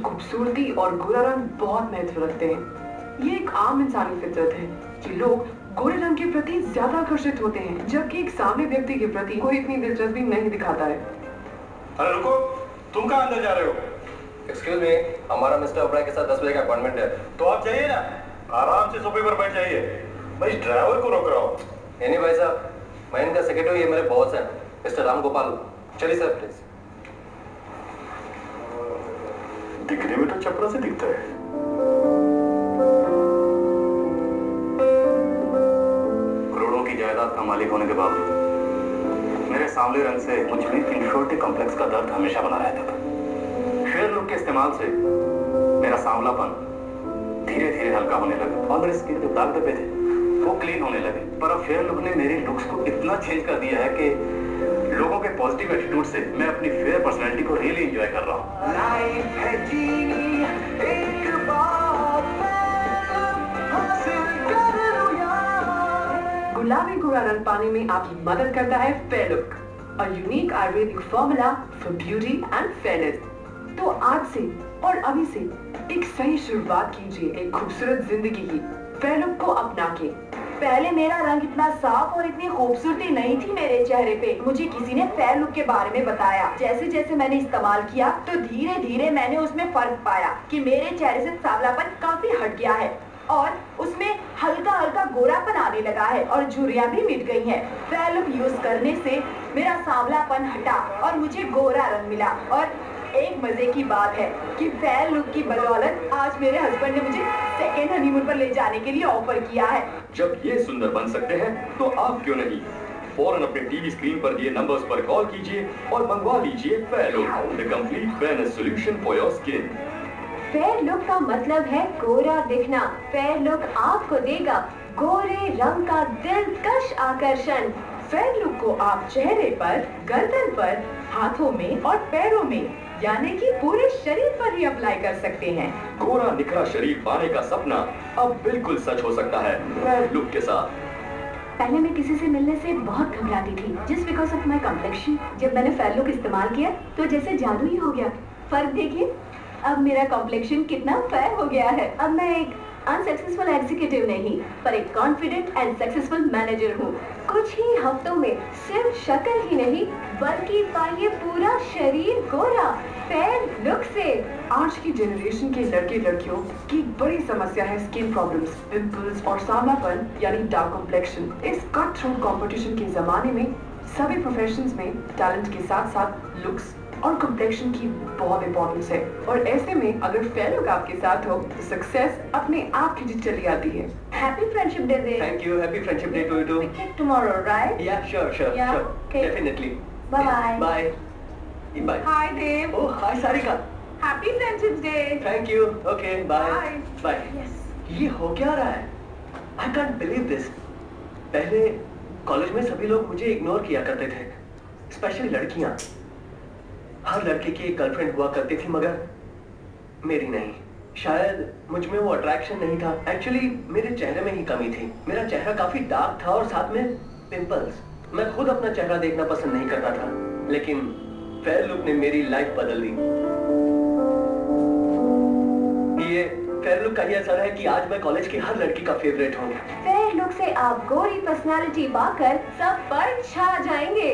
खूबसूरती और गोरा रंग बहुत महत्व रखते हैं। ये एक आम इंसानी फितरत है कि लोग गोरे रंग के प्रति ज्यादा आकर्षित होते हैं, जबकि एक सामने व्यक्ति के प्रति कोई इतनी दिलचस्पी नहीं दिखाता है। अरे रुको, तुम कहाँ अंदर जा रहे हो? एक्सक्यूज मी, हमारा मिस्टर ओब्राय के साथ 10 बजे का अपॉइंटमेंट है। तो आप जाइए ना, आराम से सोफे पर बैठ जाइए। मैं इस ड्राइवर को रोक रहा हूँ। नहीं भाई साहब, मैं इनका सेक्रेटरी, ये मेरे बॉस हैं मिस्टर राम गोपाल। चलिए सर प्लीज। दिखने में तो चपरा से दिखता है। करोड़ों की जायदाद का मालिक होने के बावजूद मेरे सांवले रंग से मुझ में इंफियोरिटी कॉम्प्लेक्स का दर्द हमेशा बना रहता था। फेयर लुक के इस्तेमाल से मेरा सांवलापन धीरे धीरे हल्का होने लगा और मेरे स्किन के दाग धब्बे थे वो क्लीन होने लगे। पर अब फेयर लुक ने मेरी लुक्स को इतना चेंज कर दिया है कि लोगों के पॉजिटिव एटीट्यूड से मैं अपनी फेयर पर्सनैलिटी को रियली एंजॉय कर रहा हूँ। लाइफ है जीनी एक बार हासिल कर लो यार। गुलाबी गोरा रंग पाने में आपकी मदद करता है fair look, a unique Ayurvedic formula for beauty and fairness. तो आज से और अभी से एक सही शुरुआत कीजिए एक खूबसूरत जिंदगी की फेयर लुक को अपना के। पहले मेरा रंग इतना साफ और इतनी खूबसूरती नहीं थी मेरे चेहरे पे। मुझे किसी ने फेयर लुक के बारे में बताया। जैसे जैसे मैंने इस्तेमाल किया तो धीरे धीरे मैंने उसमें फर्क पाया कि मेरे चेहरे से सांवलापन काफी हट गया है और उसमें हल्का हल्का गोरापन आने लगा है और झुर्रियां भी मिट गई हैं। फेयर लुक यूज करने से मेरा सांवलापन हटा और मुझे गोरा रंग मिला। और एक मजे की बात है कि फेयर लुक की बदौलत आज मेरे हस्बैंड ने मुझे सेकेंड हनीमून पर ले जाने के लिए ऑफर किया है। जब ये सुंदर बन सकते हैं तो आप क्यों नहीं? फौरन अपने टीवी स्क्रीन पर दिए नंबर्स पर कॉल कीजिए और मंगवा लीजिए fair look, the complete fairness solution for your skin. Fair look का मतलब है गोरा दिखना। फेयर लुक आपको देगा गोरे रंग का दिलकश आकर्षण। फेयर लुक को आप चेहरे पर, गर्दन पर, हाथों में और पैरों में यानी कि पूरे शरीर पर ही अप्लाई कर सकते हैं। गोरा निखरा शरीर पाने का सपना अब बिल्कुल सच हो सकता है फेयर लुक के साथ। पहले मैं किसी से मिलने से बहुत घबराती थी just because of my complexion. जब मैंने फेयर लुक इस्तेमाल किया तो जैसे जादू ही हो गया। फर्क देखिए, अब मेरा कॉम्प्लेक्शन कितना फेयर हो गया है। अब मैं एक अनसक्सेसफुल एग्जीक्यूटिव नहीं पर एक कॉन्फिडेंट एंड सक्सेसफुल मैनेजर हूँ। कुछ ही हफ्तों में सिर्फ शक्ल ही नहीं बल्कि पाइए पूरा शरीर गोरा फेयर लुक से। आज की जनरेशन के लड़के लड़कियों की बड़ी समस्या है स्किन प्रॉब्लम्स, पिंपल्स और सांवलापन यानी डार्क कॉम्प्लेक्शन। इस कट थ्रू कंपटीशन के जमाने में सभी प्रोफेशंस में टैलेंट के साथ साथ लुक्स और कॉम्प्लेक्शन की बहुत इंपॉर्टेंस है और ऐसे में अगर फेयर लुक आपके साथ हो तो सक्सेस अपने आप खिंची चली आती है। Happy friendship day. Thank you, happy friendship day to you too. Tomorrow right? या sure Yeah, okay. Definitely. Bye bye. Bye bye. Hi Dev. Oh hi Sarika. Happy friendship day. Thank you. Okay bye Bye. Bye. ये हो क्या रहा है? I can't believe this. पहले college में सभी लोग मुझे इग्नोर किया करते थे, स्पेशली लड़कियां। हर लड़के की एक गर्लफ्रेंड हुआ करती थी मगर मेरी नहीं। शायद मुझ में वो अट्रैक्शन नहीं था। एक्चुअली मेरे चेहरे में ही कमी थी। मेरा चेहरा काफी डार्क था और साथ में पिंपल्स। मैं खुद अपना चेहरा देखना पसंद नहीं करता था, लेकिन फेयर लुक ने मेरी लाइफ बदल दी। ये फेयर लुक का ही असर है कि आज मैं कॉलेज की हर लड़की का फेवरेट हूँ। फेयर लुक से आप गोरी पर्सनालिटी पाकर सब पर छा जाएंगे।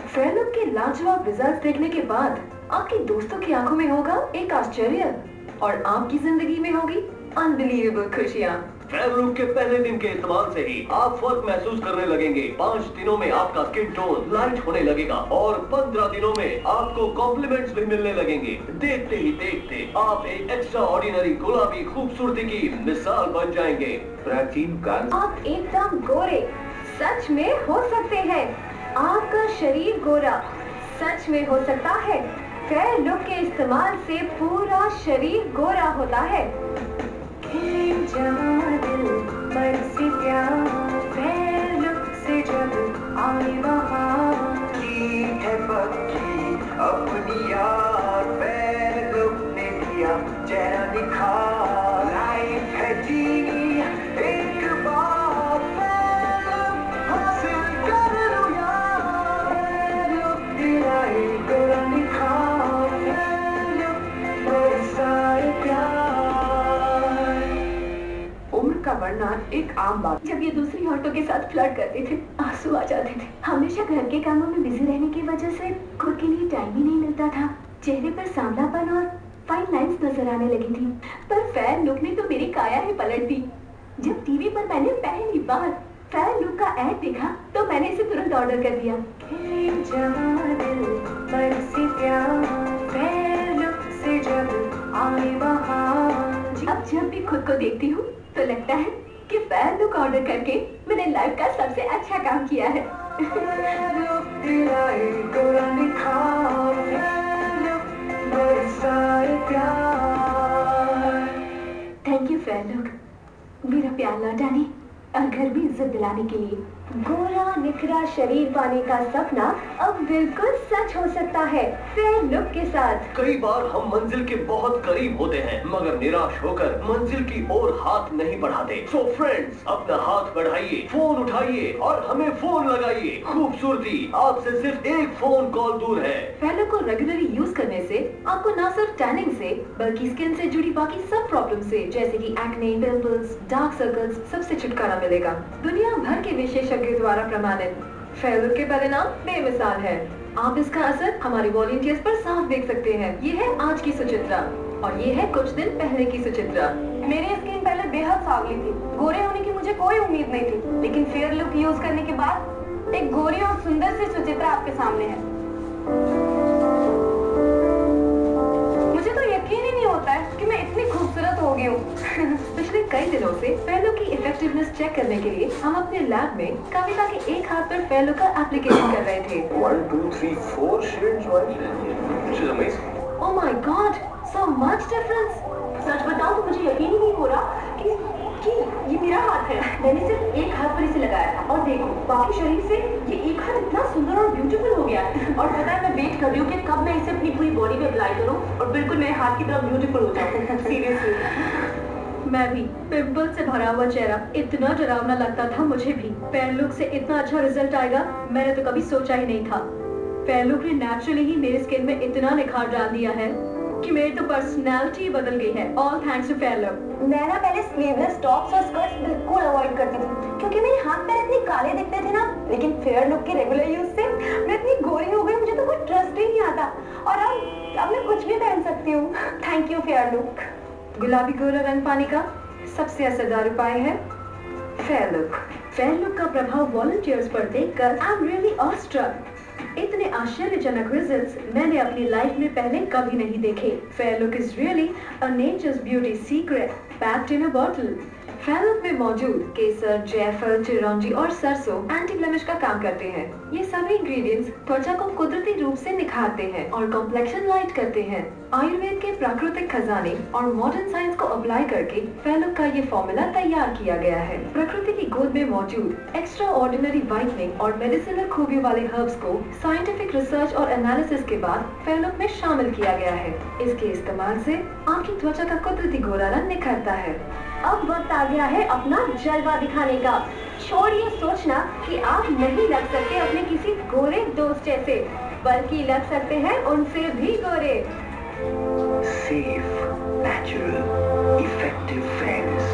फेयर लुक के लाजवाब रिजल्ट देखने के बाद आपके दोस्तों की आंखों में होगा एक आश्चर्य और आपकी जिंदगी में होगी अनबिलीवेबल खुशियाँ। फेयर लुक के पहले दिन के इस्तेमाल से ही आप फर्क महसूस करने लगेंगे। 5 दिनों में आपका स्किन टोन लाइट होने लगेगा और 15 दिनों में आपको कॉम्प्लीमेंट्स भी मिलने लगेंगे। देखते ही देखते आप एक एक्स्ट्रा ऑर्डिनरी गुलाबी खूबसूरती की मिसाल बन जाएंगे। प्राचीन काल आप एकदम गोरे सच में हो सकते हैं। आपका शरीर गोरा सच में हो सकता है। फेयर लुक के इस्तेमाल से पूरा शरीर गोरा होता है। बरसी प्यार फेयर लुक से जब आए वहाँ की है पक्की अपनी यार। फेयर लुक ने दिया चेहरा निखार। लाइफ है जीनी एक बार फेयर लुक हासिल कर लो यार। फेयर लुक दिलाए गोरा निखार। फेयर लुक बरसा का बढ़ना एक आम बात। जब ये दूसरी औरतों के साथ फ्लर्ट करते थे, आंसू आ जाते थे। हमेशा घर के कामों में बिजी रहने की वजह से खुद के लिए टाइम ही नहीं मिलता था। चेहरे पर सांवलापन और फाइन लाइंस नजर आने लगी थी। पर फेयर लुक ने तो मेरी काया ही पलट दी। जब टीवी पर मैंने पहली बार फेयर लुक का ऐड देखा तो मैंने इसे तुरंत ऑर्डर कर दिया। अब जब भी खुद को देखती हूँ तो लगता है कि फेयर लुक ऑर्डर करके मैंने लाइफ का सबसे अच्छा काम किया है। थैंक यू फेयर लुक, मेरा प्यार लौटाने और घर भी इज्जत दिलाने के लिए। गोरा निखरा शरीर पाने का सपना अब बिल्कुल सच हो सकता है फेयर लुक के साथ। कई बार हम मंजिल के बहुत करीब होते हैं मगर निराश होकर मंजिल की ओर हाथ नहीं बढ़ाते। सो फ्रेंड्स, अपना हाथ बढ़ाइए, फोन उठाइए और हमें फोन लगाइए। खूबसूरती आपसे सिर्फ एक फोन कॉल दूर है। फेयर लुक को रेगुलरली यूज करने से आपको न सिर्फ टैनिंग से बल्कि स्किन से जुड़ी बाकी सब प्रॉब्लम से जैसे कि एक्ने, पिंपल्स, डार्क सर्कल्स सबसे छुटकारा मिलेगा। दुनिया भर के विशेषज्ञों द्वारा प्रमाणित फेयर लुक के परिणाम बेमिसाल है। आप इसका असर हमारे वॉलंटियर्स पर साफ देख सकते हैं। ये है आज की सुचित्रा और ये है कुछ दिन पहले की सुचित्रा। मेरी स्किन पहले बेहद सांवली थी, गोरे होने की मुझे कोई उम्मीद नहीं थी, लेकिन फेयर लुक यूज करने के बाद एक गोरी और सुंदर सी सुचित्रा आपके सामने है। मुझे तो यकीन ही नहीं होता है कि मैं इतनी खूबसूरत हो गई हूँ। पिछले कई दिनों से फेयर लुक की इफेक्टिवनेस चेक करने के लिए हम अपने लैब में कविता के एक हाथ पर फेयर लुक का एप्लीकेशन कर रहे थे। 1 2 3 4 shades white. Which is amazing. Oh my God, so much difference. सच बताऊं तो मुझे यकीन ही नहीं हो रहा कि ये मेरा हाथ है। मैंने सिर्फ एक हाथ पर इसे लगाया था और देखो बाकी शरीर से ये एक हाथ इतना सुंदर और ब्यूटीफुल हो गया है। और पता है मैं वेट कर रही हूँ कि कब मैं इसे अपनी पूरी बॉडी पे अप्लाई करूँ और बिल्कुल मेरे हाथ की तरह ब्यूटीफुल हो जाऊँ। सीरियसली मैं भी पिंपल से भरा हुआ चेहरा इतना डरावना लगता था मुझे भी। फेयर लुक से इतना अच्छा रिजल्ट आएगा मैंने तो कभी सोचा ही नहीं था। फेयर लुक ने नेचुरली ही मेरी स्किन में इतना निखार डाल दिया है कि मेरी तो पर्सनालिटी बदल गई है। All thanks to Fair Look. मैं ना पहले स्लीवलेस टॉप्स और स्कर्ट्स बिल्कुल अवॉइड करती थी क्योंकि मेरे हाथ पैर इतने काले दिखते थे ना, लेकिन फेयर लुक के रेगुलर यूज से मैं इतनी गोरी हो गई मुझे तो कोई ट्रस्ट ही नहीं आता और अब मैं कुछ भी पहन सकती हूँ। Thank you fair look. गुलाबी गोरा रंग पाने का सबसे असरदार उपाय है फेयर लुक। फेयर लुक का प्रभाव वॉलंटियर्स पर देखकर आई एम रियली ऑस्ट्रक। इतने आश्चर्यजनक रिजल्ट्स मैंने अपनी लाइफ में पहले कभी नहीं देखे। Fair look is really a natures beauty secret packed in a bottle. Fair look में मौजूद केसर, जायफल, चिरौंजी और सरसों एंटी ब्लेमिश का काम करते हैं। ये सभी इंग्रेडिएंट्स त्वचा को कुदरती रूप से निखारते हैं और कॉम्प्लेक्शन लाइट करते हैं। आयुर्वेद के प्राकृतिक खजाने और मॉडर्न साइंस को अप्लाई करके फेयर लुक का ये फॉर्मूला तैयार किया गया है। प्रकृति की गोद में मौजूद एक्स्ट्रा ऑर्डिनरी व्हाइटनिंग और मेडिसिनल खूबियों वाले हर्ब्स को साइंटिफिक रिसर्च और एनालिसिस के बाद फेयर लुक में शामिल किया गया है। इसके इस्तेमाल से आपकी त्वचा का कुदरती गोरा रंग निखरता है। अब वक्त आ गया है अपना जलवा दिखाने का। छोड़िए सोचना कि आप नहीं लग सकते अपने किसी गोरे दोस्त जैसे, बल्कि लग सकते हैं उनसे भी गोरे। Safe, natural, effective fairness,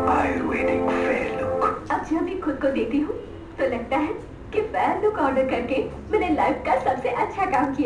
Ayurvedic fair look. अब जब भी खुद को देखती हूँ तो लगता है कि फेयर लुक ऑर्डर करके मैंने लाइफ का सबसे अच्छा काम किया।